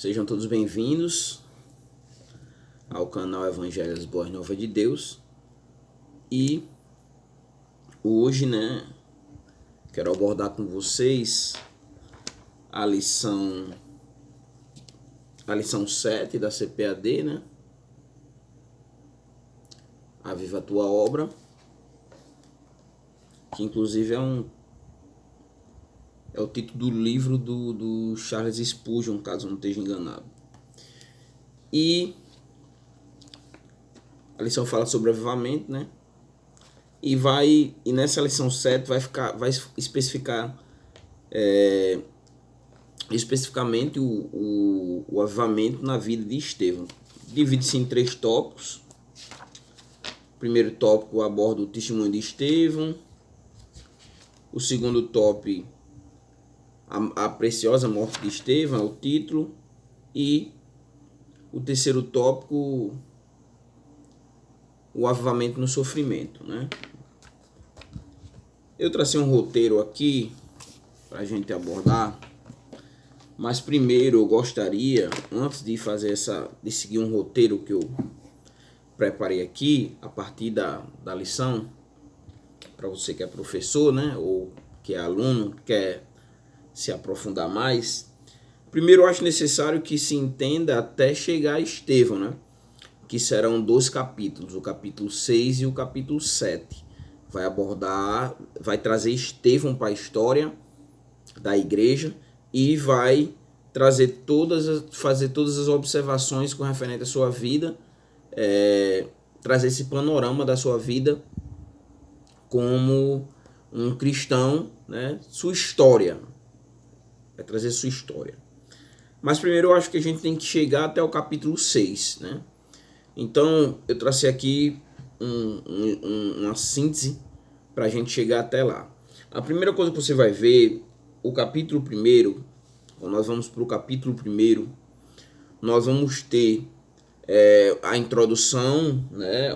Sejam todos bem-vindos ao canal Evangelhos Boas Novas de Deus. E hoje, quero abordar com vocês a lição 7 da CPAD, Aviva a Tua Obra, que inclusive é o título do livro do Charles Spurgeon, caso eu não esteja enganado. E a lição fala sobre avivamento, E nessa lição 7 vai especificar especificamente o avivamento na vida de Estevão. Divide-se em 3 tópicos. O primeiro tópico aborda o testemunho de Estevão. O segundo tópico, a preciosa morte de Estevão, é o título. E o terceiro tópico, o avivamento no sofrimento, Eu tracei um roteiro aqui para a gente abordar, mas primeiro eu gostaria, antes de seguir um roteiro que eu preparei aqui, a partir da lição, para você que é professor, ou que é aluno, quer se aprofundar mais. Primeiro eu acho necessário que se entenda até chegar a Estevão, que serão 2 capítulos, o capítulo 6 e o capítulo 7. Vai trazer Estevão para a história da igreja e vai fazer todas as observações com referente à sua vida, trazer esse panorama da sua vida como um cristão, sua história. Vai trazer sua história. Mas primeiro eu acho que a gente tem que chegar até o capítulo 6, Então eu tracei aqui uma síntese para a gente chegar até lá. A primeira coisa que você vai ver, o capítulo 1, quando nós vamos para o capítulo 1, nós vamos ter a introdução,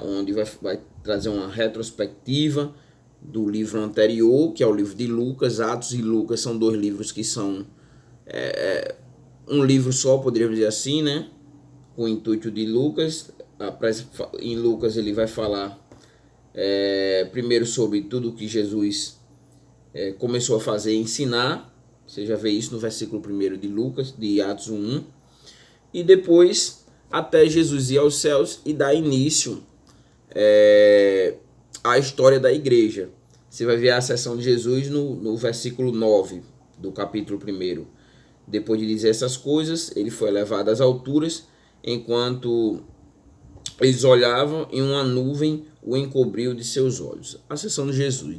onde vai trazer uma retrospectiva do livro anterior, que é o livro de Lucas. Atos e Lucas são 2 livros que são um livro só, poderíamos dizer assim, com o intuito de Lucas. Em Lucas ele vai falar primeiro sobre tudo que Jesus começou a fazer e ensinar. Você já vê isso no versículo 1 de Lucas, de Atos 1. E depois até Jesus ir aos céus e dar início à história da igreja. Você vai ver a ascensão de Jesus no versículo 9 do capítulo 1. Depois de dizer essas coisas, ele foi elevado às alturas, enquanto eles olhavam e uma nuvem o encobriu de seus olhos. A ascensão de Jesus,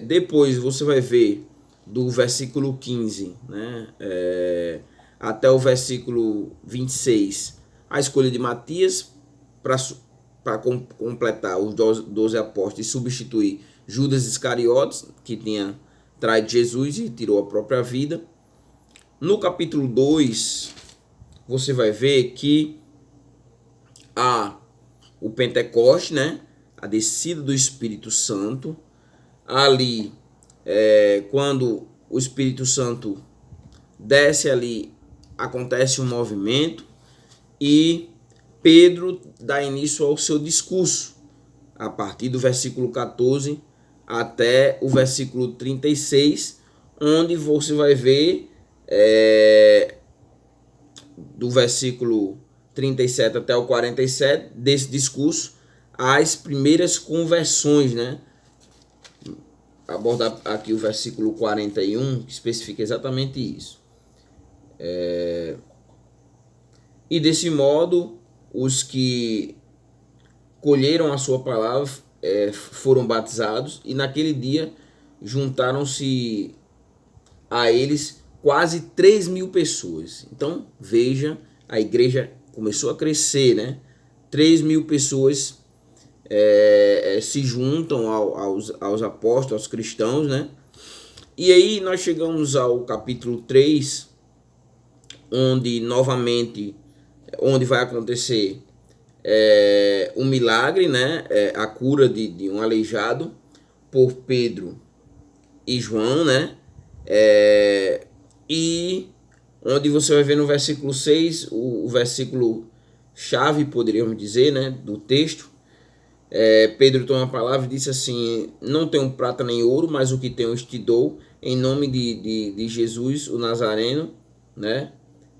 Depois você vai ver do versículo 15, até o versículo 26, a escolha de Matias para completar os 12 apóstolos e substituir Judas Iscariotes, que tinha traído Jesus e tirou a própria vida. No capítulo 2, você vai ver que há o Pentecoste, a descida do Espírito Santo. Ali, quando o Espírito Santo desce ali, acontece um movimento e Pedro dá início ao seu discurso, a partir do versículo 14 até o versículo 36, onde você vai ver do versículo 37 até o 47 desse discurso as primeiras conversões, Abordar aqui o versículo 41, que especifica exatamente isso. E desse modo, os que colheram a sua palavra foram batizados, e naquele dia juntaram-se a eles quase 3.000 pessoas. Então, veja, a igreja começou a crescer, 3.000 pessoas se juntam aos apóstolos, aos cristãos, E aí nós chegamos ao capítulo 3, onde vai acontecer um milagre, a cura de um aleijado por Pedro e João, e onde você vai ver no versículo 6, o versículo chave, poderíamos dizer, né, do texto. Pedro toma a palavra e disse assim: não tenho prata nem ouro, mas o que tenho eu te dou, em nome de Jesus, o Nazareno, né?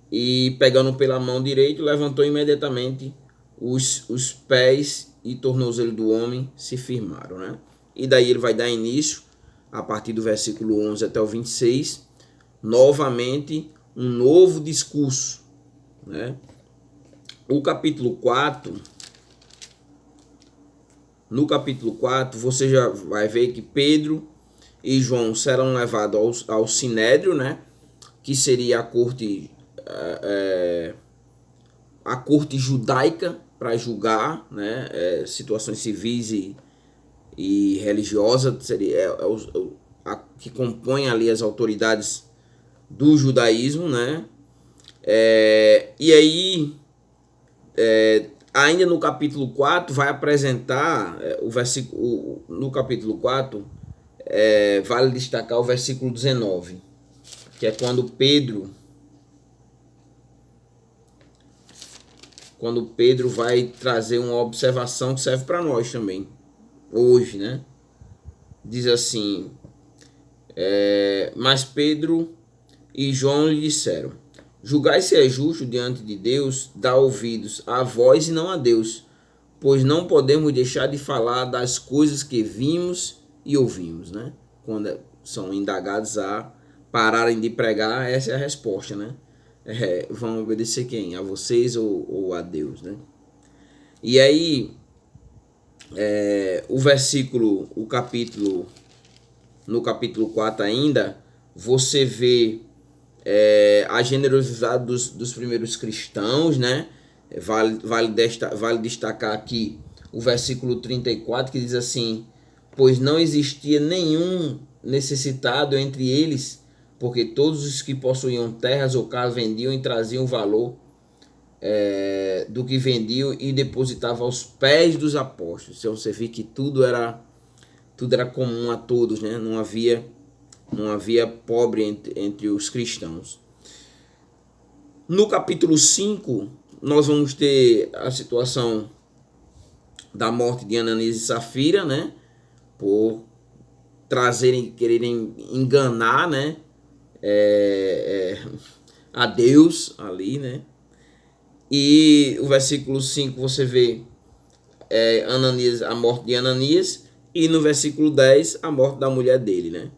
E pegando pela mão direita, levantou imediatamente os pés e tornozelo do homem se firmaram, né? E daí ele vai dar início, a partir do versículo 11 até o 26, novamente um novo discurso, né? O capítulo 4, no capítulo 4, você já vai ver que Pedro e João serão levados ao Sinédrio, né? Que seria a corte judaica para julgar, né? Situações civis e religiosas, seria que compõe ali as autoridades do judaísmo, né? E aí, ainda no capítulo 4, vai apresentar o versículo. No capítulo 4, vale destacar o versículo 19, que é quando Pedro vai trazer uma observação que serve para nós também, hoje, né? Diz assim: mas Pedro e João lhe disseram: julgai se é justo diante de Deus, dá ouvidos a vós e não a Deus, pois não podemos deixar de falar das coisas que vimos e ouvimos, né? Quando são indagados a pararem de pregar, essa é a resposta, né? Vão obedecer quem? A vocês ou a Deus, né? E aí, no capítulo 4 ainda, você vê a generosidade dos primeiros cristãos, né? Vale destacar aqui o versículo 34, que diz assim: pois não existia nenhum necessitado entre eles, porque todos os que possuíam terras ou casas vendiam e traziam o valor do que vendiam e depositavam aos pés dos apóstolos. Então você vê que tudo era comum a todos, né? Não havia pobre entre os cristãos. No capítulo 5, nós vamos ter a situação da morte de Ananias e Safira, né? Por quererem enganar, né? A Deus ali, né? E o versículo 5 você vê Ananias, a morte de Ananias, e no versículo 10 a morte da mulher dele, né?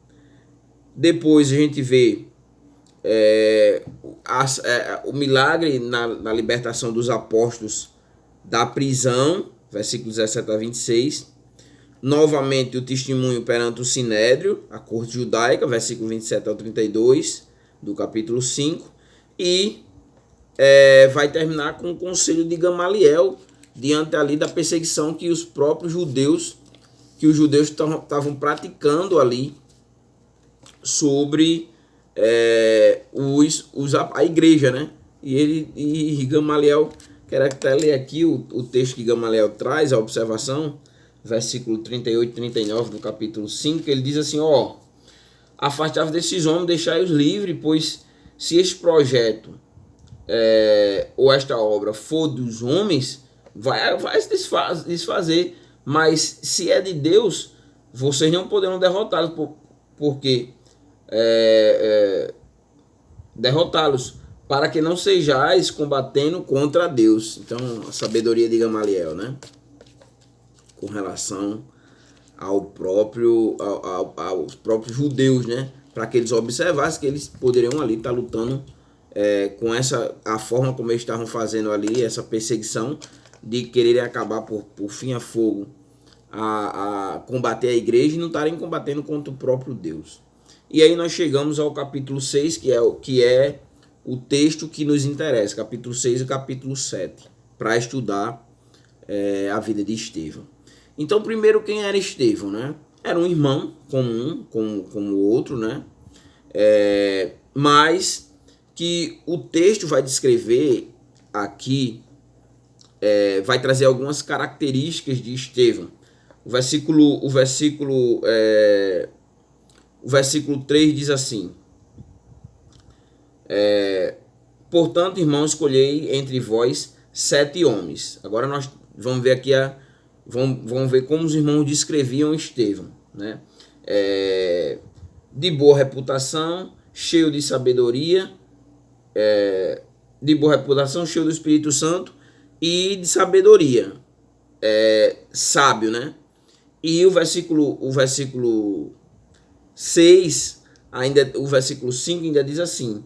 Depois a gente vê o milagre na libertação dos apóstolos da prisão, versículos 17 a 26. Novamente o testemunho perante o Sinédrio, a corte judaica, versículo 27 ao 32 do capítulo 5. E vai terminar com o conselho de Gamaliel, diante ali da perseguição que os próprios judeus, estavam praticando ali sobre a igreja, né? E Gamaliel, quero até ler aqui o texto que Gamaliel traz, a observação, versículo 38 e 39 do capítulo 5, ele diz assim: afastai-vos desses homens, deixai-os livres, pois se este projeto ou esta obra for dos homens, vai se desfazer, mas se é de Deus, vocês não poderão derrotá-los, porque derrotá-los, para que não sejais combatendo contra Deus. Então, a sabedoria de Gamaliel, né? Com relação aos próprios judeus, né? Para que eles observassem que eles poderiam ali estar lutando com a forma como eles estavam fazendo ali, essa perseguição de quererem acabar por fim a fogo a combater a igreja e não estarem combatendo contra o próprio Deus. E aí nós chegamos ao capítulo 6, que é o texto que nos interessa, capítulo 6 e capítulo 7, para estudar a vida de Estevão. Então, primeiro, quem era Estevão, né? Era um irmão comum, como o outro, né? Mas que o texto vai descrever aqui, vai trazer algumas características de Estevão. O versículo 3 diz assim: Portanto, irmãos, escolhei entre vós 7 homens. Agora nós vamos ver aqui vamos ver como os irmãos descreviam Estevão, né? De boa reputação, cheio de sabedoria, cheio do Espírito Santo e de sabedoria, sábio, né? E o versículo 6, ainda, o versículo 5 ainda diz assim: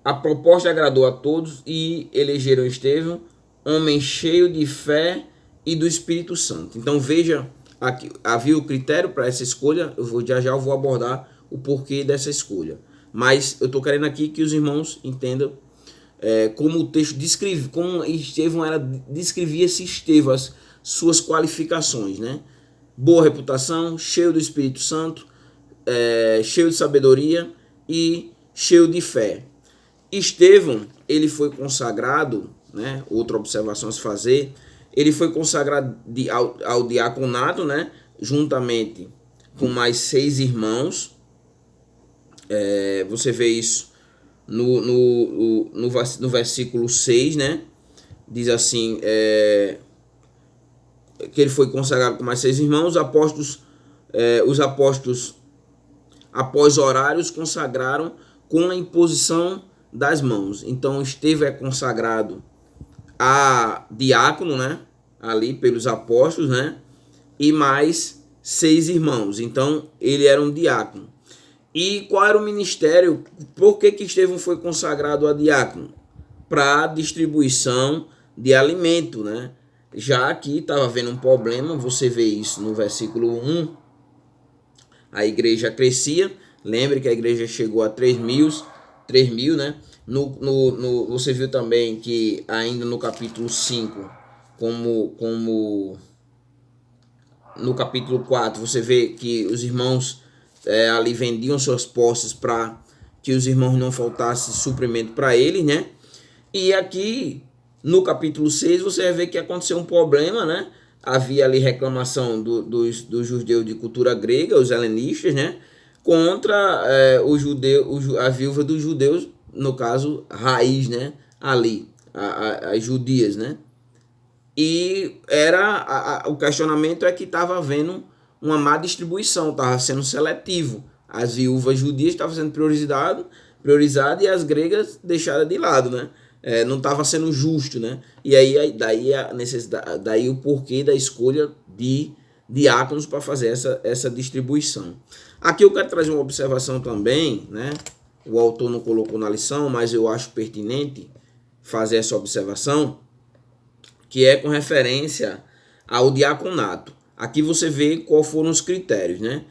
a proposta agradou a todos e elegeram Estevão, homem cheio de fé e do Espírito Santo. Então veja, aqui havia o critério para essa escolha. Já eu vou abordar o porquê dessa escolha. Mas eu estou querendo aqui que os irmãos entendam como o texto descreve, como Estevão descrevia esse Estevão, as suas qualificações, né? Boa reputação, cheio do Espírito Santo, cheio de sabedoria e cheio de fé. Estevão, ele foi consagrado, né? Outra observação a se fazer, ele foi consagrado ao diaconato, né? Juntamente com mais 6 irmãos. Você vê isso no versículo 6, né? Diz assim, que ele foi consagrado com mais 6 irmãos. Os apóstolos, após horários, consagraram com a imposição das mãos. Então Estevão é consagrado a diácono, né? Ali pelos apóstolos, né? E mais 6 irmãos. Então ele era um diácono. E qual era o ministério? Por que Estevão foi consagrado a diácono? Para distribuição de alimento, né? Já aqui estava havendo um problema, você vê isso no versículo 1. A igreja crescia. Lembre que a igreja chegou a 3 mil, né? Você viu também que ainda no capítulo 5, como no capítulo 4, você vê que os irmãos ali vendiam suas posses para que os irmãos não faltasse suprimento para eles, né? E aqui no capítulo 6 você vai ver que aconteceu um problema, né? Havia ali reclamação dos judeus de cultura grega, os helenistas, né? Contra a viúva dos judeus, no caso, raiz, né? Ali, as judias, né? E o questionamento é que estava havendo uma má distribuição, estava sendo seletivo. As viúvas judias estavam sendo priorizadas e as gregas deixadas de lado, né? Não estava sendo justo, né? E aí daí a necessidade, daí o porquê da escolha de diáconos para fazer essa distribuição. Aqui eu quero trazer uma observação também, né? O autor não colocou na lição, mas eu acho pertinente fazer essa observação, que é com referência ao diaconato. Aqui você vê quais foram os critérios, né?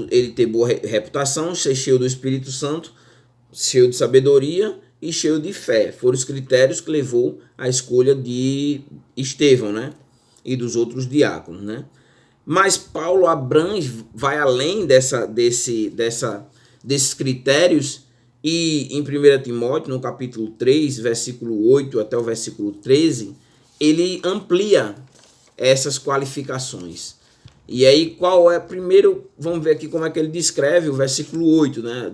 Ele ter boa reputação, ser cheio do Espírito Santo, cheio de sabedoria e cheio de fé. Foram os critérios que levou à escolha de Estevão, né? E dos outros diáconos, né? Mas Paulo vai além desses critérios, e em 1 Timóteo, no capítulo 3, versículo 8 até o versículo 13, ele amplia essas qualificações. E aí, primeiro, vamos ver aqui como é que ele descreve o versículo 8, né?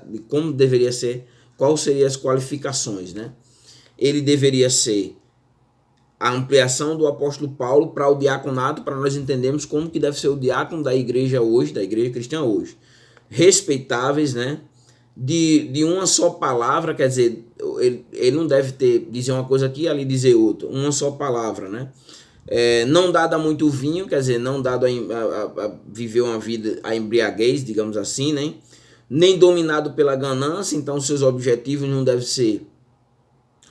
De como deveria ser, quais seriam as qualificações, né? Ele deveria ser a ampliação do apóstolo Paulo para o diaconato, para nós entendermos como que deve ser o diácono da igreja hoje, da igreja cristã hoje. Respeitáveis, né? De uma só palavra, quer dizer, ele não deve dizer uma coisa aqui e ali dizer outra, uma só palavra, né? Não dado a muito vinho, quer dizer, não dado a viver uma vida a embriaguez, digamos assim, né? Nem dominado pela ganância, então seus objetivos não devem ser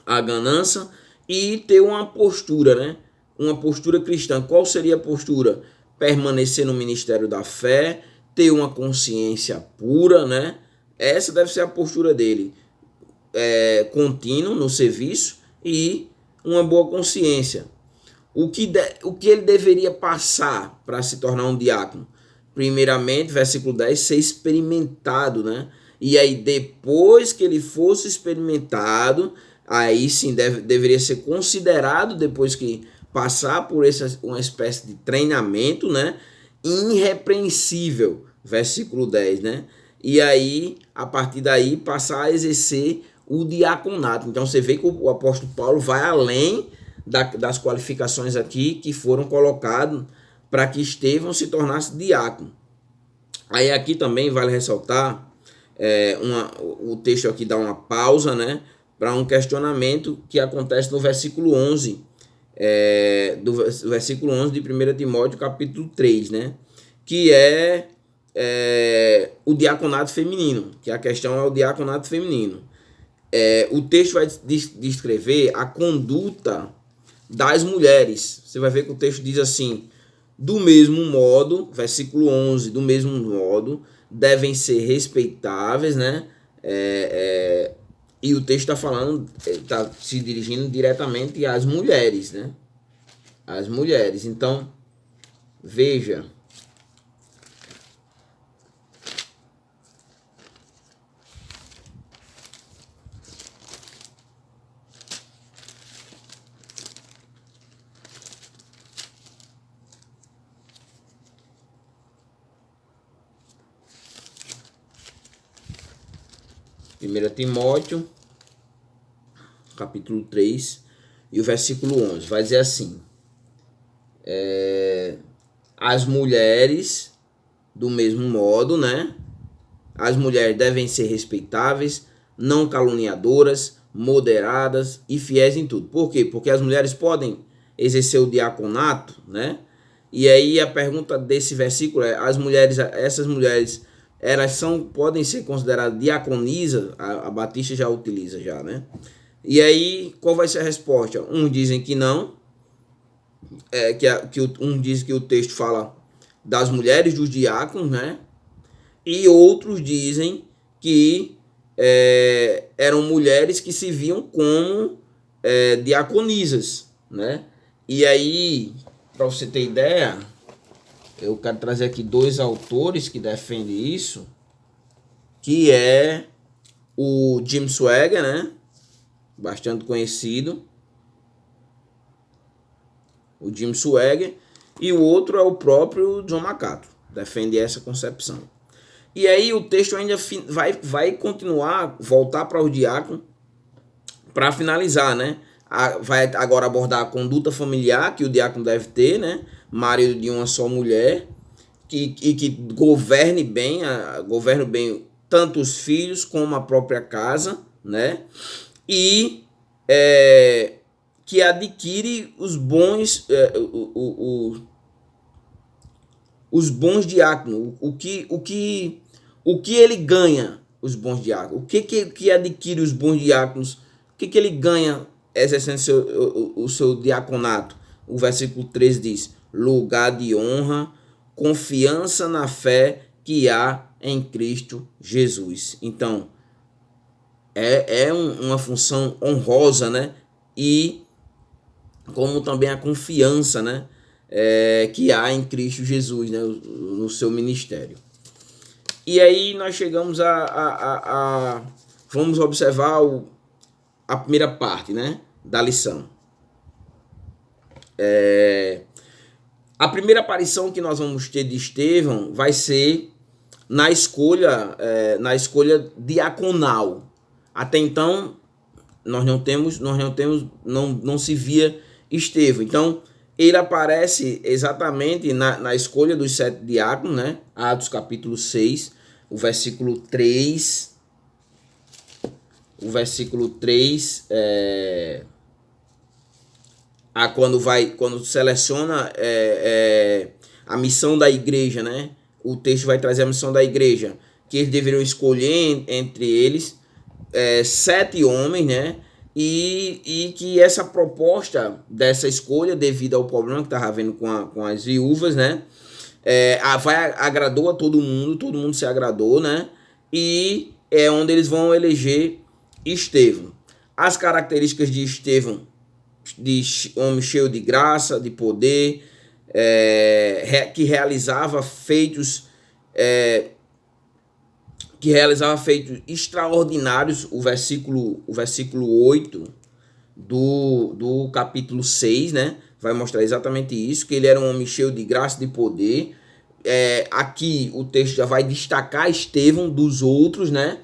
a ganância, e ter uma postura, né? Uma postura cristã. Qual seria a postura? Permanecer no ministério da fé, ter uma consciência pura, né? Essa deve ser a postura dele, contínuo no serviço e uma boa consciência. O que ele deveria passar para se tornar um diácono? Primeiramente, versículo 10, ser experimentado, né? E aí, depois que ele fosse experimentado, aí sim deveria ser considerado, depois que passar por uma espécie de treinamento, né? irrepreensível, versículo 10, né? E aí, a partir daí, passar a exercer o diaconato. Então você vê que o apóstolo Paulo vai além das qualificações aqui que foram colocadas para que Estevão se tornasse diácono. Aí aqui também vale ressaltar, o texto aqui dá uma pausa, né, para um questionamento que acontece no versículo 11, do versículo 11 de 1 Timóteo capítulo 3, né, que é o diaconato feminino, que a questão é o diaconato feminino. O texto vai descrever a conduta das mulheres. Você vai ver que o texto diz assim: do mesmo modo, versículo 11, do mesmo modo, devem ser respeitáveis, né? E o texto está falando, está se dirigindo diretamente às mulheres, né? As mulheres. Então, veja. 1 Timóteo, capítulo 3, e o versículo 11. Vai dizer assim: as mulheres, do mesmo modo, né? As mulheres devem ser respeitáveis, não caluniadoras, moderadas e fiéis em tudo. Por quê? Porque as mulheres podem exercer o diaconato, né? E aí a pergunta desse versículo é: essas mulheres, elas podem ser consideradas diaconisas? A Batista já utiliza já, né? E aí, qual vai ser a resposta? Uns dizem que não, um diz que o texto fala das mulheres dos diáconos, né? E outros dizem que eram mulheres que se viam como diaconisas, né? E aí, para você ter ideia, eu quero trazer aqui dois autores que defendem isso, que é o Jim Swagger, né? Bastante conhecido. O Jim Swagger. E o outro é o próprio John MacArthur. Defende essa concepção. E aí o texto ainda vai continuar, voltar para o diácono, para finalizar, né? Vai agora abordar a conduta familiar que o diácono deve ter, né? Marido de uma só mulher, que governe bem tanto os filhos como a própria casa, né? E que adquire os bons os bons diáconos. O que ele ganha, os bons diáconos? O que adquire os bons diáconos? O que ele ganha exercendo o seu diaconato? O versículo 13 diz: lugar de honra, confiança na fé que há em Cristo Jesus. Então, uma função honrosa, né? E como também a confiança, né? Que há em Cristo Jesus, né? No seu ministério. E aí nós chegamos vamos observar a primeira parte, né? Da lição. A primeira aparição que nós vamos ter de Estevão vai ser na escolha diaconal. Até então não se via Estevão. Então ele aparece exatamente na escolha dos 7 diáconos, né? Atos capítulo 6, o versículo 3. O versículo 3 quando seleciona a missão da igreja, né? O texto vai trazer a missão da igreja, que eles deveriam escolher entre eles 7 homens, né? E que essa proposta dessa escolha, devido ao problema que estava havendo com as viúvas, né? Agradou a todo mundo se agradou, né? E é onde eles vão eleger Estevão. As características de Estevão: de homem cheio de graça, de poder, que realizava feitos extraordinários. O versículo 8 do capítulo 6, né? Vai mostrar exatamente isso, que ele era um homem cheio de graça, de poder, aqui o texto já vai destacar Estevão dos outros, né?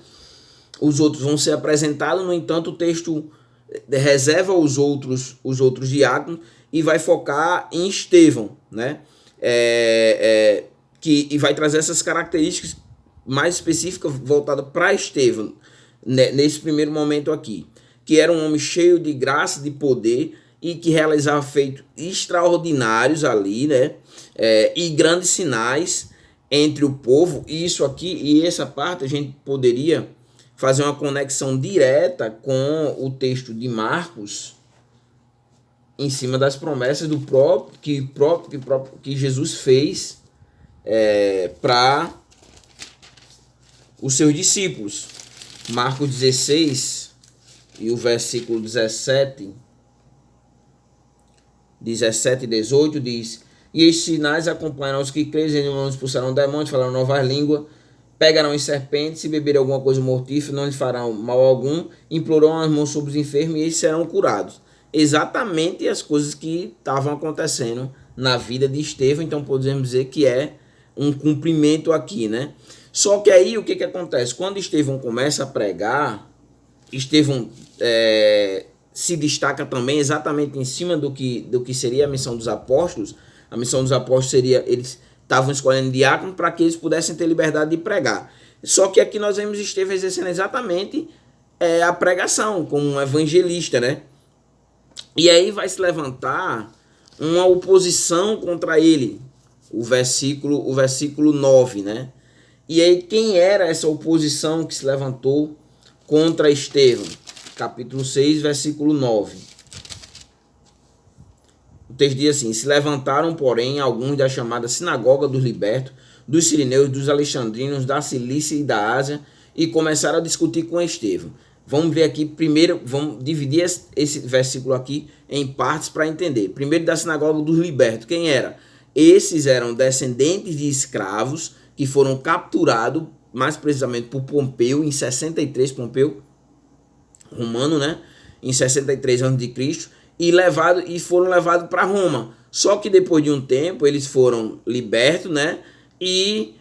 Os outros vão ser apresentados, no entanto, o texto reserva os outros diáconos e vai focar em Estevão, né? E vai trazer essas características mais específicas voltadas para Estevão, né, nesse primeiro momento aqui, que era um homem cheio de graça, de poder, e que realizava feitos extraordinários ali, né? E grandes sinais entre o povo. E isso aqui, e essa parte, a gente poderia fazer uma conexão direta com o texto de Marcos, em cima das promessas do que Jesus fez para os seus discípulos. Marcos 16 e o versículo 17 e 18 diz: e estes sinais acompanharão os que creem, em nome expulsarão demônios, falarão novas línguas, pegarão em serpentes, se beberem alguma coisa mortífera, não lhes farão mal algum, implorarão as mãos sobre os enfermos e eles serão curados. Exatamente as coisas que estavam acontecendo na vida de Estevão, então podemos dizer que é um cumprimento aqui, né? Só que aí o que acontece? Quando Estevão começa a pregar, Estevão se destaca também exatamente em cima do que seria a missão dos apóstolos. A missão dos apóstolos seria, eles estavam escolhendo diáconos para que eles pudessem ter liberdade de pregar. Só que aqui nós vemos Estevão exercendo exatamente a pregação como um evangelista, né? E aí vai se levantar uma oposição contra ele, o versículo 9, né? E aí quem era essa oposição que se levantou contra Estevão? Capítulo 6, versículo 9. O texto diz assim: se levantaram, porém, alguns da chamada sinagoga dos libertos, dos sirineus, dos alexandrinos, da Cilícia e da Ásia, e começaram a discutir com Estevão. Vamos ver aqui, primeiro, vamos dividir esse versículo aqui em partes para entender. Primeiro, da sinagoga dos libertos. Quem era? Esses eram descendentes de escravos que foram capturados, mais precisamente por Pompeu, em 63, Pompeu romano, né? Em 63 a.C., e foram levados para Roma. Só que depois de um tempo, eles foram libertos, né? E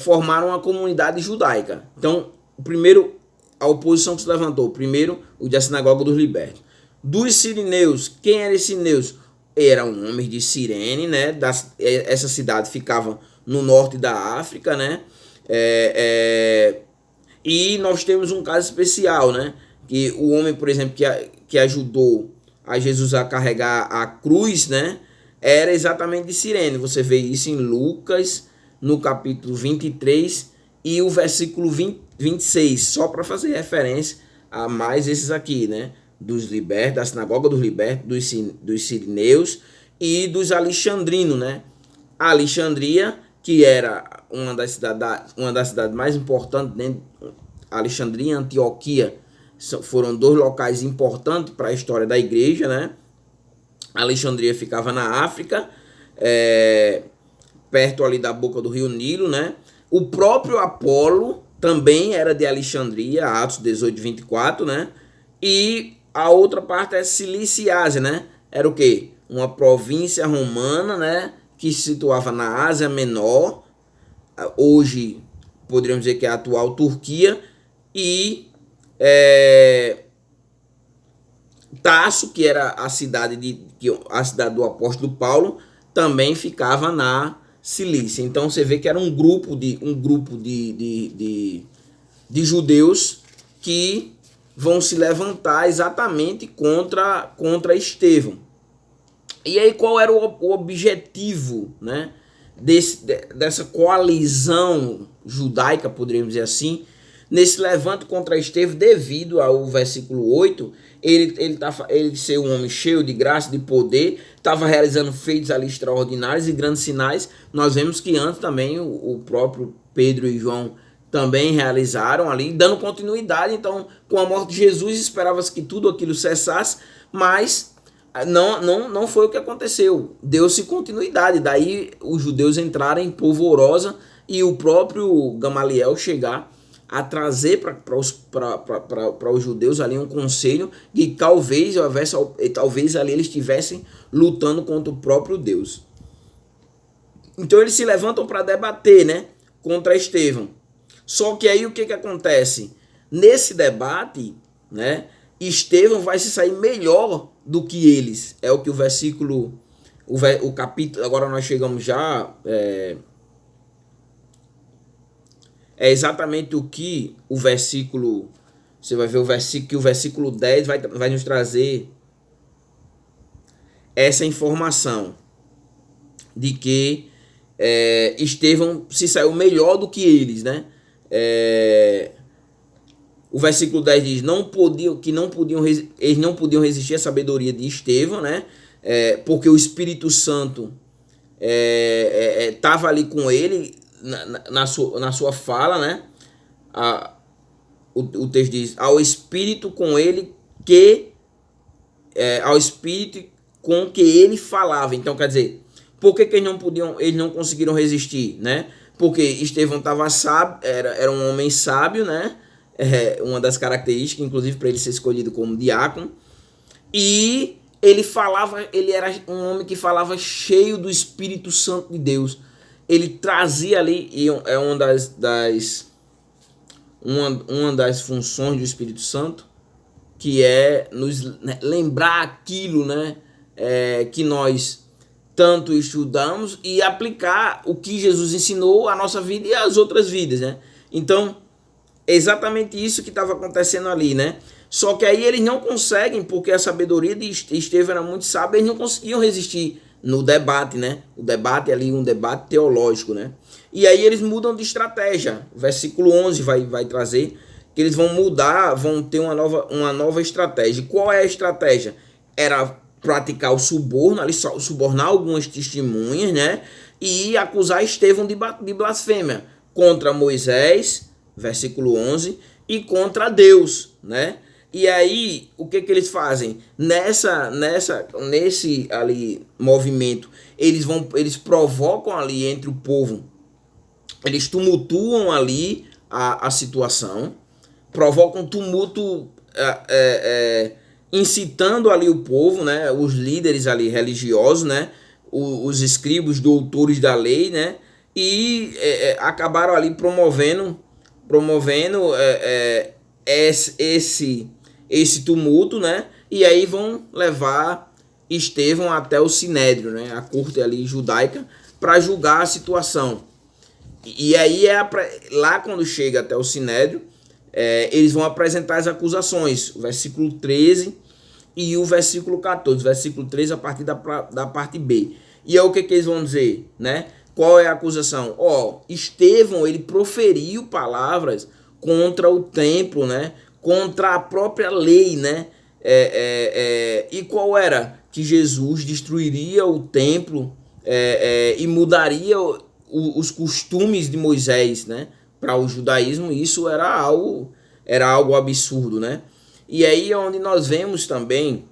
formaram uma comunidade judaica. Então, primeiro, a oposição que se levantou, primeiro, o da sinagoga dos libertos. Dos sirineus, quem eram esses sirineus? Eram homens de Cirene, né? Essa cidade ficava no norte da África, né? E nós temos um caso especial, né? Que o homem, por exemplo, que ajudou a Jesus a carregar a cruz, né? Era exatamente de Cirene. Você vê isso em Lucas, no capítulo 23 e o versículo 26, só para fazer referência a mais esses aqui, né? Dos libertos, da sinagoga dos libertos, dos sirineus e dos alexandrinos, né? A Alexandria, que era uma das cidades mais importantes dentro, Alexandria e Antioquia foram dois locais importantes para a história da igreja, né? A Alexandria ficava na África, perto ali da boca do rio Nilo, né? O próprio Apolo também era de Alexandria, Atos 18, 24, né? E a outra parte é Cilícia e Ásia, né? Era o quê? Uma província romana, né? Que se situava na Ásia Menor, hoje poderíamos dizer que é a atual Turquia, e Tarso, que era a cidade do apóstolo Paulo, também ficava na Cilícia. Então você vê que era um grupo de judeus que vão se levantar exatamente contra Estevão. E aí qual era o objetivo, né, dessa coalizão judaica, poderíamos dizer assim, nesse levante contra Estevão, devido ao versículo 8, ele ser um homem cheio de graça, de poder, estava realizando feitos ali extraordinários e grandes sinais. Nós vemos que antes também o próprio Pedro e João também realizaram ali, dando continuidade. Então, com a morte de Jesus, esperava-se que tudo aquilo cessasse, mas não foi o que aconteceu. Deu-se continuidade, daí os judeus entraram em polvorosa e o próprio Gamaliel chegar a trazer para os judeus ali um conselho que talvez ali eles estivessem lutando contra o próprio Deus. Então eles se levantam para debater, né, contra Estevão. Só que aí o que acontece? Nesse debate, né, Estevão vai se sair melhor do que eles. É o que o versículo, o capítulo, agora nós chegamos já, é exatamente o que o versículo, você vai ver que o versículo 10 vai nos trazer essa informação de que Estevão se saiu melhor do que eles, né? O versículo 10 diz eles não podiam resistir à sabedoria de Estevão, né? Porque o Espírito Santo estava ali com ele na sua fala, né? O texto diz: ao Espírito com ele ao Espírito com que ele falava. Então, quer dizer, por que eles não conseguiram resistir, né? Porque Estevão estava sábio, era um homem sábio, né? Uma das características, inclusive, para ele ser escolhido como diácono. E ele era um homem que falava cheio do Espírito Santo de Deus. Ele trazia ali, e é uma das funções do Espírito Santo, que é nos lembrar aquilo, né, que nós tanto estudamos e aplicar o que Jesus ensinou à nossa vida e às outras vidas, né? Então, é exatamente isso que estava acontecendo ali, né? Só que aí eles não conseguem, porque a sabedoria de Estevão era muito sábia, eles não conseguiam resistir no debate, né? O debate ali, um debate teológico, né? E aí eles mudam de estratégia. O versículo 11 vai trazer que eles vão mudar, vão ter uma nova estratégia. Qual é a estratégia? Era praticar o suborno, ali subornar algumas testemunhas, né? E acusar Estevão de blasfêmia contra Moisés, versículo 11, e contra Deus, né? E aí, o que eles fazem? Nesse ali movimento, eles provocam ali entre o povo, eles tumultuam ali a situação, provocam tumulto, incitando ali o povo, né? Os líderes ali religiosos, né? Os escribas, doutores da lei, né? E acabaram ali promovendo esse tumulto, né? E aí vão levar Estevão até o Sinédrio, né? A corte ali judaica, para julgar a situação. E aí lá quando chega até o Sinédrio, eles vão apresentar as acusações, o versículo 13 e o versículo 14. O versículo 13 a partir da parte B. E é o que eles vão dizer, né? Qual é a acusação? Estevão, ele proferiu palavras contra o templo, né? Contra a própria lei, né? E qual era? Que Jesus destruiria o templo e mudaria os costumes de Moisés, né? Para o judaísmo, isso era algo absurdo, né? E aí é onde nós vemos também,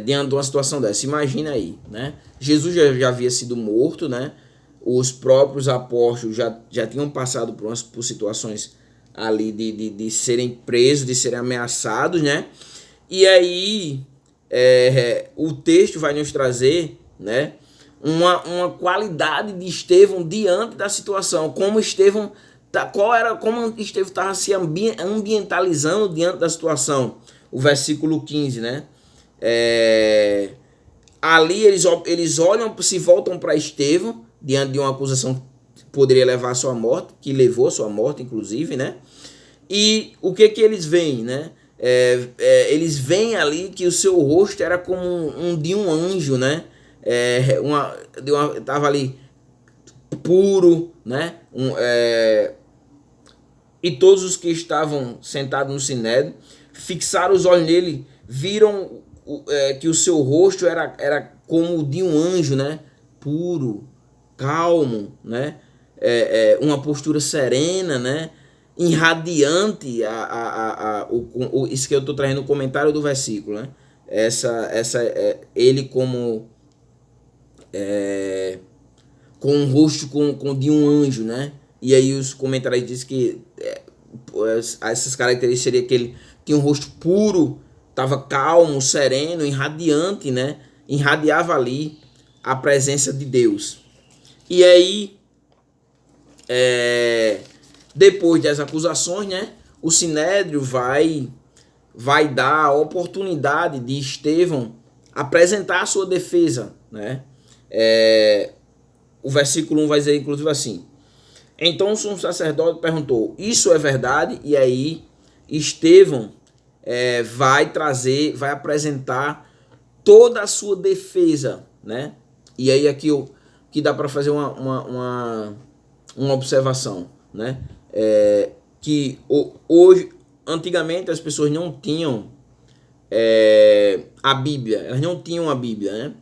diante de uma situação dessa, imagina aí, né? Jesus já havia sido morto, né? Os próprios apóstolos já tinham passado por situações ali de serem presos, de serem ameaçados, né? E aí o texto vai nos trazer, né, uma qualidade de Estevão diante da situação, como Estevão estava se ambientalizando diante da situação. O versículo 15, né? Ali eles olham, se voltam para Estevão diante de uma acusação que poderia levar à sua morte, que levou à sua morte, inclusive, né? E o que eles veem, né? Eles veem ali que o seu rosto era como de um anjo, né? Tava ali puro, né? E todos os que estavam sentados no sinédrio fixaram os olhos nele, viram que o seu rosto era como de um anjo, né? Puro, calmo, né? Uma postura serena, né? Irradiante, isso que eu estou trazendo no comentário do versículo, né? Ele como com um rosto de um anjo, né? E aí os comentários dizem que essas características seria que ele tinha um rosto puro, estava calmo, sereno, irradiante, né? Irradiava ali a presença de Deus. E aí, depois das acusações, né, o Sinédrio vai dar a oportunidade de Estevão apresentar a sua defesa, né? O versículo 1 vai dizer, inclusive, assim: então o sumo sacerdote perguntou, isso é verdade? E aí Estevão vai apresentar toda a sua defesa, né? E aí aqui que dá para fazer uma observação, né? Que hoje, antigamente as pessoas não tinham a Bíblia, elas não tinham a Bíblia, né?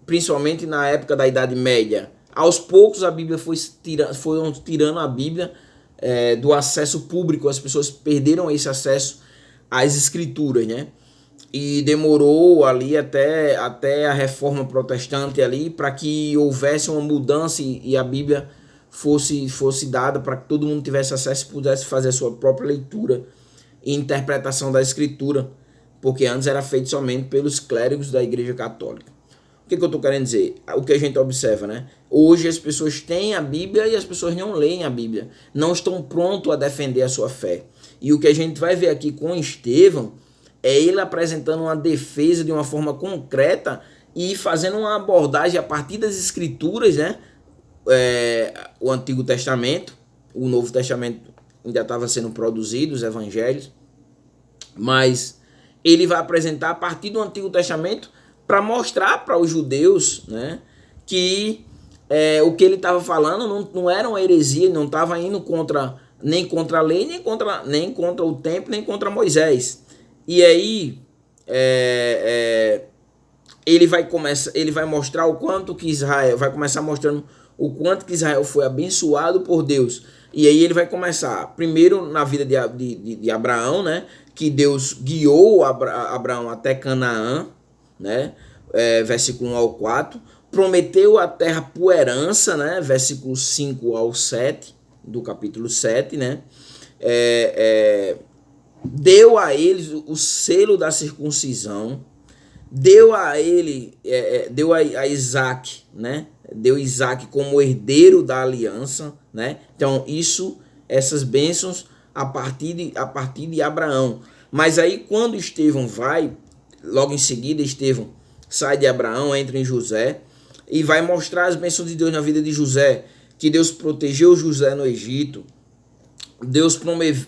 Principalmente na época da Idade Média. Aos poucos a Bíblia foram tirando a Bíblia do acesso público, as pessoas perderam esse acesso às escrituras, né? E demorou ali até a Reforma Protestante ali para que houvesse uma mudança e a Bíblia fosse dada para que todo mundo tivesse acesso e pudesse fazer a sua própria leitura e interpretação da Escritura, porque antes era feito somente pelos clérigos da Igreja Católica. O que eu estou querendo dizer? O que a gente observa, né? Hoje as pessoas têm a Bíblia e as pessoas não leem a Bíblia, não estão prontos a defender a sua fé. E o que a gente vai ver aqui com Estevão é ele apresentando uma defesa de uma forma concreta e fazendo uma abordagem a partir das Escrituras, né? O Antigo Testamento, o Novo Testamento ainda estava sendo produzido, os Evangelhos, mas ele vai apresentar a partir do Antigo Testamento para mostrar para os judeus, né, que o que ele estava falando não era uma heresia, não estava indo nem contra a lei, nem contra o templo, nem contra Moisés. E aí ele vai mostrar o quanto que Israel, vai começar mostrando o quanto que Israel foi abençoado por Deus. E aí ele vai começar primeiro na vida de Abraão, né, que Deus guiou Abraão até Canaã, né? Versículo 1 ao 4, prometeu a terra por herança, né? Versículo 5 ao 7 do capítulo 7, né? Deu a eles o selo da circuncisão, deu a Isaac, né? Deu Isaac como herdeiro da aliança, né? Então essas bênçãos a partir de Abraão. Mas aí quando Estevão vai, logo em seguida Estevão sai de Abraão, entra em José e vai mostrar as bênçãos de Deus na vida de José, que Deus protegeu José no Egito, Deus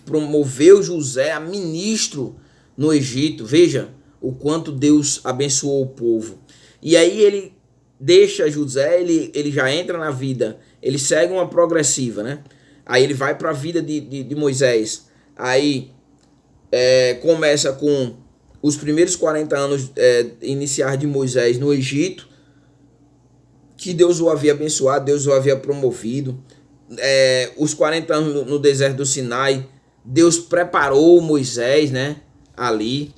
promoveu José a ministro no Egito. Veja o quanto Deus abençoou o povo. E aí ele deixa José, ele já entra na vida, ele segue uma progressiva, né? Aí ele vai para a vida de Moisés. Aí começa com os primeiros 40 anos iniciais de Moisés no Egito, que Deus o havia abençoado, Deus o havia promovido. Os 40 anos no deserto do Sinai, Deus preparou Moisés, né, ali.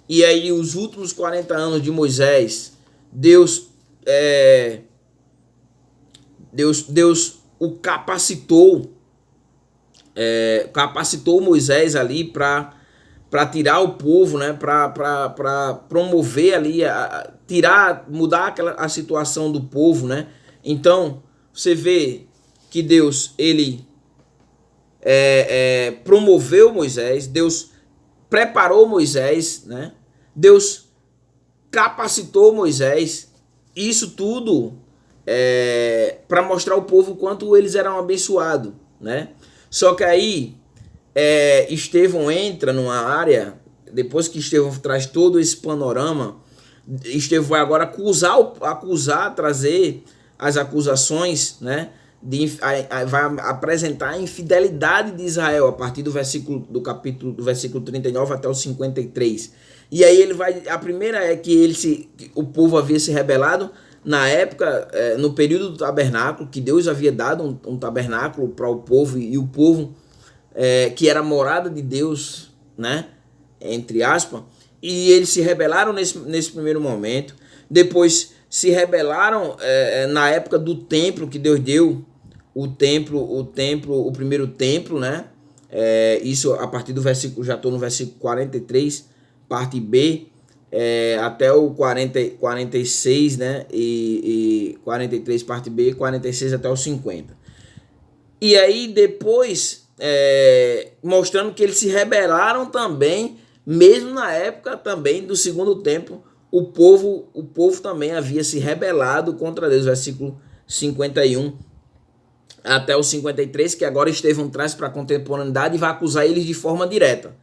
E aí os últimos 40 anos de Moisés, Deus o capacitou, capacitou Moisés ali para tirar o povo, né, para promover ali, mudar a situação do povo, né. Então você vê que Deus ele promoveu Moisés, Deus preparou Moisés, né, Deus capacitou Moisés, isso tudo para mostrar ao povo o quanto eles eram abençoados, né. Só que aí Estevão entra numa área, depois que Estevão traz todo esse panorama, Estevão vai agora trazer as acusações, né, vai apresentar a infidelidade de Israel a partir do versículo 39 até o 53. E aí a primeira é que o povo havia se rebelado na época, no período do tabernáculo, que Deus havia dado um tabernáculo para o povo, e o povo que era a morada de Deus, né, entre aspas, e eles se rebelaram nesse primeiro momento. Depois se rebelaram na época do templo que Deus deu, o primeiro templo, né? Isso a partir do versículo, já estou no versículo 43, parte B. até o 46, né? E 43 parte B, 46 até o 50. E aí depois mostrando que eles se rebelaram também, mesmo na época também do segundo templo, o povo também havia se rebelado contra Deus, versículo 51 até o 53, que agora Estevão traz para a contemporaneidade e vai acusar eles de forma direta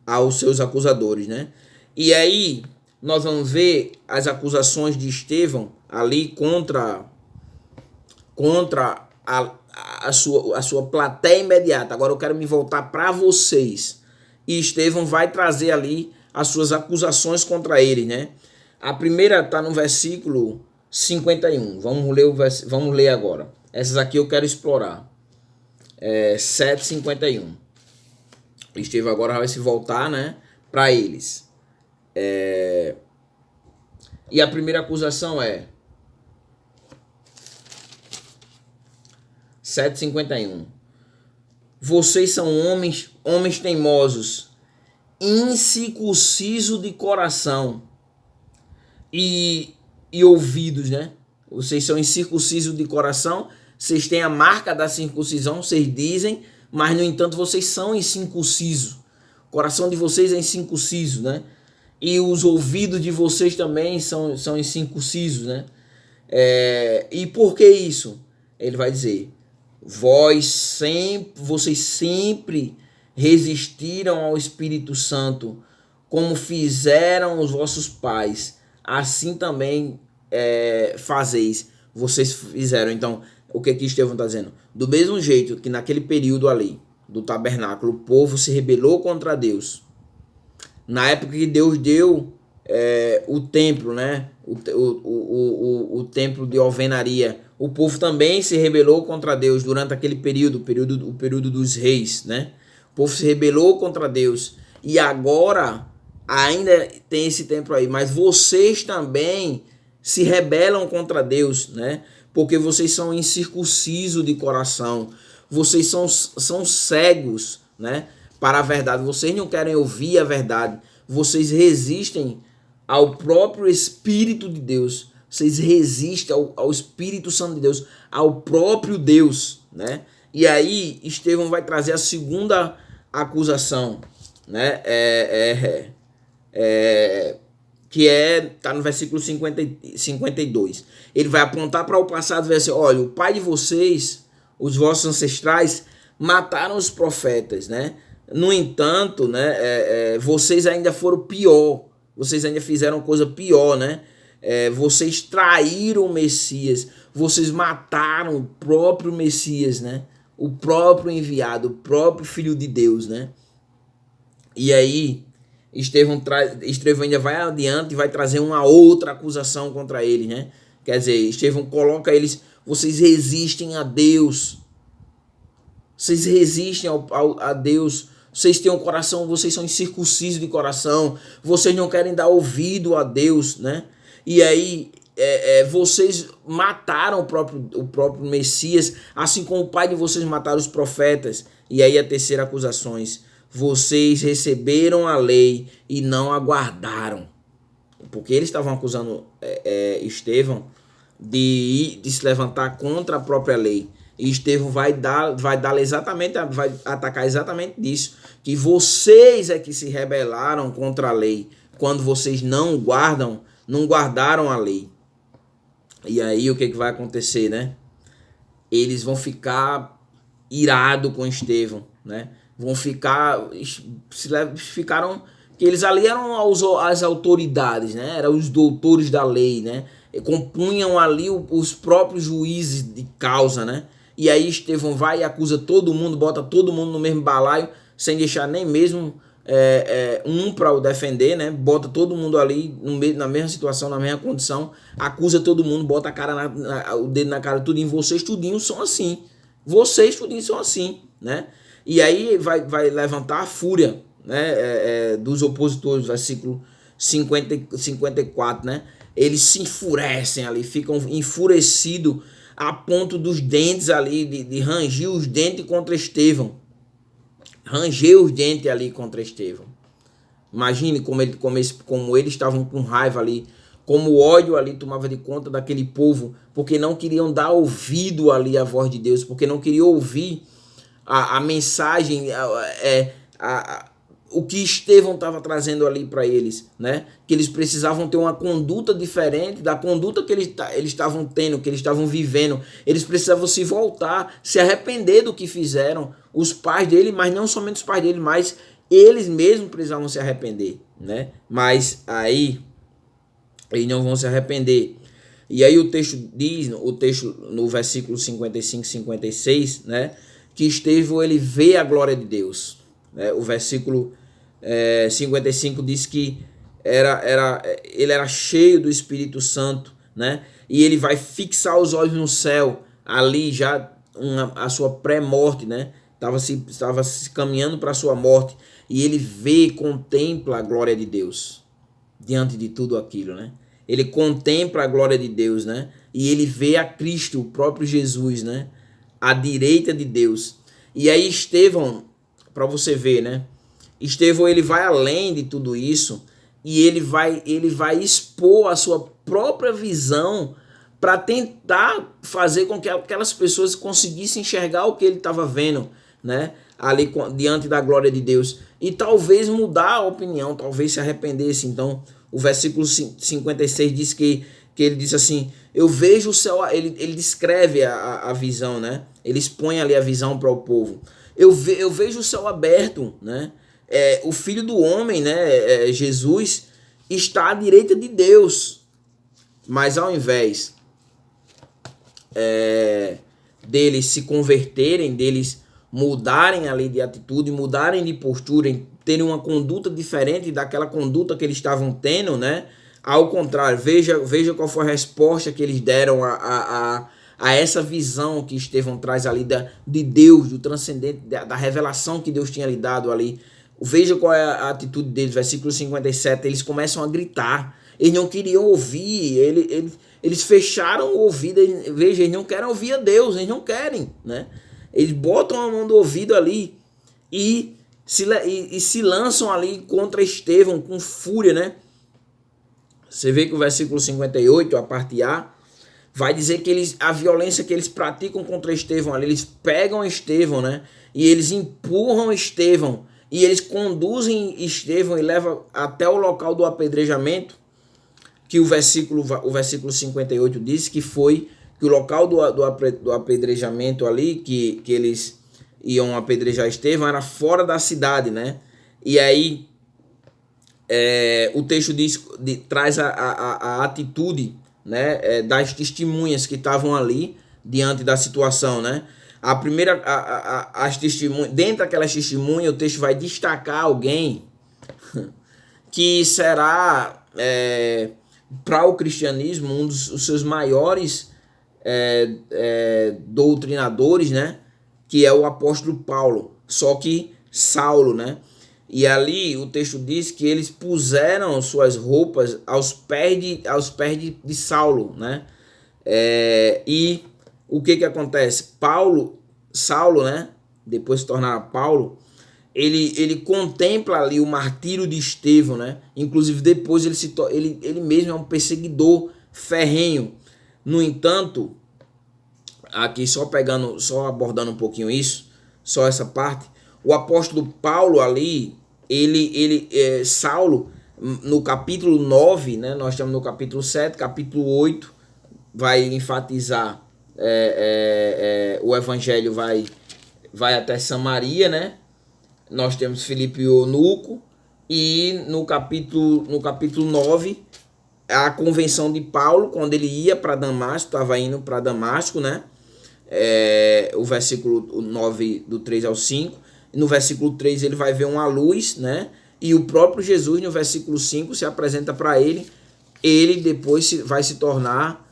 aos seus acusadores, né? E aí nós vamos ver as acusações de Estevão ali contra a sua plateia imediata. Agora eu quero me voltar para vocês. E Estevão vai trazer ali as suas acusações contra ele, né? A primeira está no versículo 51. Vamos ler agora. Essas aqui eu quero explorar. 7:51. Estevão agora vai se voltar, né, para eles. E a primeira acusação é 7:51. Vocês são homens teimosos, incircuncisos de coração e ouvidos, né? Vocês são incircuncisos de coração, vocês têm a marca da circuncisão, vocês dizem, mas no entanto vocês são incircuncisos. O coração de vocês é incircunciso, né? E os ouvidos de vocês também são incircuncisos, né? E por que isso? Ele vai dizer: vocês sempre resistiram ao Espírito Santo, como fizeram os vossos pais, assim também fazeis. Vocês fizeram. Então, o que Estevão está dizendo? Do mesmo jeito que naquele período ali do tabernáculo, o povo se rebelou contra Deus. Na época que Deus deu o templo, né? O templo de alvenaria, o povo também se rebelou contra Deus durante aquele período, o período dos reis, né? O povo se rebelou contra Deus. E agora ainda tem esse templo aí, mas vocês também se rebelam contra Deus, né? Porque vocês são incircuncisos de coração. Vocês são cegos, né, para a verdade. Vocês não querem ouvir a verdade. Vocês resistem ao próprio Espírito de Deus. Vocês resistem ao Espírito Santo de Deus, ao próprio Deus, né? E aí Estevão vai trazer a segunda acusação, né? Que tá no versículo 52. Ele vai apontar para o passado e vai dizer: olha, o pai de vocês, os vossos ancestrais, mataram os profetas, né? No entanto, né, vocês ainda foram pior. Vocês ainda fizeram coisa pior, né? Vocês traíram o Messias. Vocês mataram o próprio Messias, né? O próprio enviado, o próprio Filho de Deus, né? E aí Estevão ainda vai adiante e vai trazer uma outra acusação contra eles, né? Quer dizer, Estevão coloca eles: vocês resistem a Deus. Vocês resistem a Deus. Vocês têm um coração, vocês são incircuncisos de coração. Vocês não querem dar ouvido a Deus, né? E aí vocês mataram o próprio Messias, assim como o pai de vocês mataram os profetas. E aí a terceira acusação: vocês receberam a lei e não a guardaram. Porque eles estavam acusando Estevão de se levantar contra a própria lei. E Estevão vai atacar exatamente disso, que vocês é que se rebelaram contra a lei, quando vocês não guardaram a lei. E aí o que vai acontecer, né? Eles vão ficar irados com Estevão, né? Ficaram, que eles ali eram as autoridades, né? Eram os doutores da lei, né? E compunham ali os próprios juízes de causa, né? E aí Estevão vai e acusa todo mundo, bota todo mundo no mesmo balaio, sem deixar nem mesmo um para o defender, né? Bota todo mundo ali na mesma situação, na mesma condição, acusa todo mundo, bota a cara o dedo na cara, tudinho. Vocês tudinho são assim. Vocês tudinho são assim, né? E aí vai levantar a fúria, né, dos opositores, versículo 54, né? Eles se enfurecem ali, ficam enfurecidos a ponto dos dentes ali, de ranger os dentes contra Estevão. Ranger os dentes ali contra Estevão. Imagine como eles estavam com raiva ali, como o ódio ali tomava de conta daquele povo, porque não queriam dar ouvido ali à voz de Deus, porque não queriam ouvir a mensagem, o que Estevão estava trazendo ali para eles, né? Que eles precisavam ter uma conduta diferente da conduta que eles estavam tendo, que eles estavam vivendo. Eles precisavam se voltar, se arrepender do que fizeram os pais dele, mas não somente os pais dele, mas eles mesmos precisavam se arrepender, né? Mas aí eles não vão se arrepender. E aí o texto diz, no versículo 55 e 56, né? Que Estevão, ele vê a glória de Deus. O versículo 55 diz que ele era cheio do Espírito Santo, né? E ele vai fixar os olhos no céu, ali já a sua pré-morte, né? Estava se caminhando para a sua morte, e ele vê, contempla a glória de Deus diante de tudo aquilo, né? Ele contempla a glória de Deus, né? E ele vê a Cristo, o próprio Jesus, né? À direita de Deus. E aí Estevão, para você ver, né? Estevão, ele vai além de tudo isso, e ele vai expor a sua própria visão para tentar fazer com que aquelas pessoas conseguissem enxergar o que ele estava vendo, né? Ali diante da glória de Deus, e talvez mudar a opinião, talvez se arrependesse. Então o versículo 56 diz que ele diz assim: eu vejo o céu. Ele descreve a visão, né? Ele expõe ali a visão para o povo. Eu vejo o céu aberto, né? O Filho do Homem, né? Jesus está à direita de Deus, mas ao invés deles se converterem, deles mudarem ali de atitude, mudarem de postura, terem uma conduta diferente daquela conduta que eles estavam tendo, né? Ao contrário, veja qual foi a resposta que eles deram a essa visão que Estevão traz ali de Deus, do transcendente, da revelação que Deus tinha lhe dado ali. Veja qual é a atitude deles, versículo 57, eles começam a gritar, eles não queriam ouvir, eles fecharam o ouvido, veja, eles não querem ouvir a Deus, eles não querem, né? Eles botam a mão do ouvido ali e se lançam ali contra Estevão com fúria, né? Você vê que o versículo 58, a parte A, vai dizer que a violência que eles praticam contra Estevão ali, eles pegam Estevão, né? E eles empurram Estevão, e eles conduzem Estevão e levam até o local do apedrejamento, que o versículo 58 diz que foi que o local do apedrejamento ali, que eles iam apedrejar Estevão, era fora da cidade, né? E aí o texto traz a atitude, né, das testemunhas que estavam ali diante da situação, né? A primeira, as testemunhas, dentro daquelas testemunhas, o texto vai destacar alguém que será, para o cristianismo, um dos seus maiores doutrinadores, né? Que é o apóstolo Paulo, só que Saulo, né? E ali o texto diz que eles puseram suas roupas aos pés de Saulo, né? E o que acontece? Saulo, né? Depois se tornar Paulo, ele contempla ali o martírio de Estevão, né? Inclusive depois ele mesmo é um perseguidor ferrenho. No entanto, aqui só abordando um pouquinho isso, só essa parte, o apóstolo Paulo ali, Saulo, no capítulo 9, né? Nós estamos no capítulo 7, capítulo 8, vai enfatizar o evangelho vai até Samaria, né? Nós temos Filipe e o eunuco, e no capítulo 9, a convenção de Paulo, quando ele ia para Damasco, estava indo para Damasco, né? O versículo 9, do 3 ao 5. No versículo 3 ele vai ver uma luz, né? E o próprio Jesus, no versículo 5, se apresenta para ele. Ele depois vai se tornar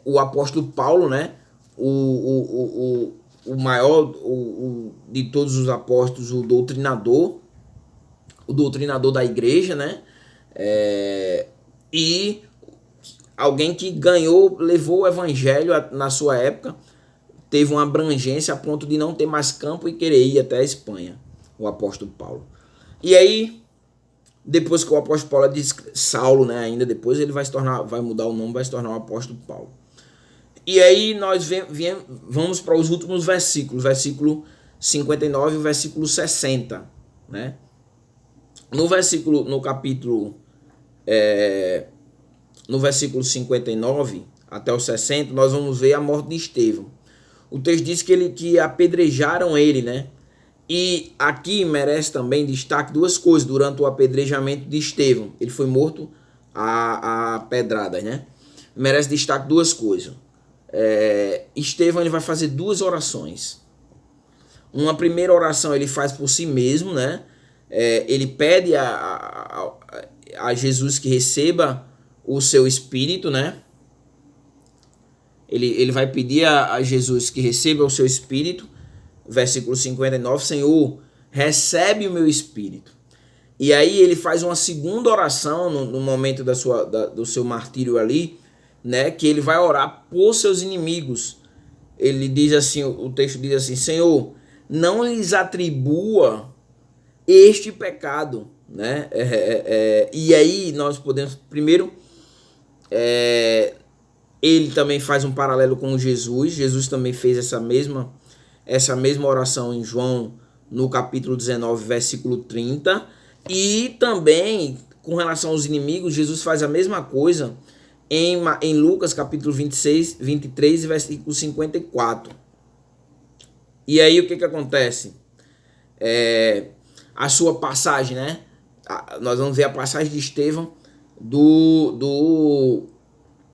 o apóstolo Paulo, né? O maior de todos os apóstolos, o doutrinador da igreja, né? E alguém que levou o evangelho na sua época, teve uma abrangência a ponto de não ter mais campo e querer ir até a Espanha, o apóstolo Paulo. E aí depois que o apóstolo Paulo diz Saulo, né, ainda depois ele vai se tornar, vai mudar o nome, vai se tornar o apóstolo Paulo. E aí nós vamos para os últimos versículos, versículo 59 e o versículo 60, né? No capítulo, no versículo 59 até o 60, nós vamos ver a morte de Estevão. O texto diz que apedrejaram ele, né? E aqui merece também destaque duas coisas durante o apedrejamento de Estevão. Ele foi morto a pedradas, né? Merece destaque duas coisas. Estevão ele vai fazer duas orações. Uma primeira oração ele faz por si mesmo, né? Ele pede a Jesus que receba o seu espírito, né? Ele vai pedir a Jesus que receba o seu espírito. Versículo 59, Senhor, recebe o meu espírito. E aí ele faz uma segunda oração no momento do seu martírio ali, né? Que ele vai orar por seus inimigos. Ele diz assim, o texto diz assim, Senhor, não lhes atribua este pecado, né? E aí nós podemos, primeiro, ele também faz um paralelo com Jesus. Jesus também fez essa mesma oração em João, no capítulo 19, versículo 30. E também, com relação aos inimigos, Jesus faz a mesma coisa em Lucas, capítulo 26, 23 e versículo 54. E aí o que acontece? A sua passagem, né? Nós vamos ver a passagem de Estevão do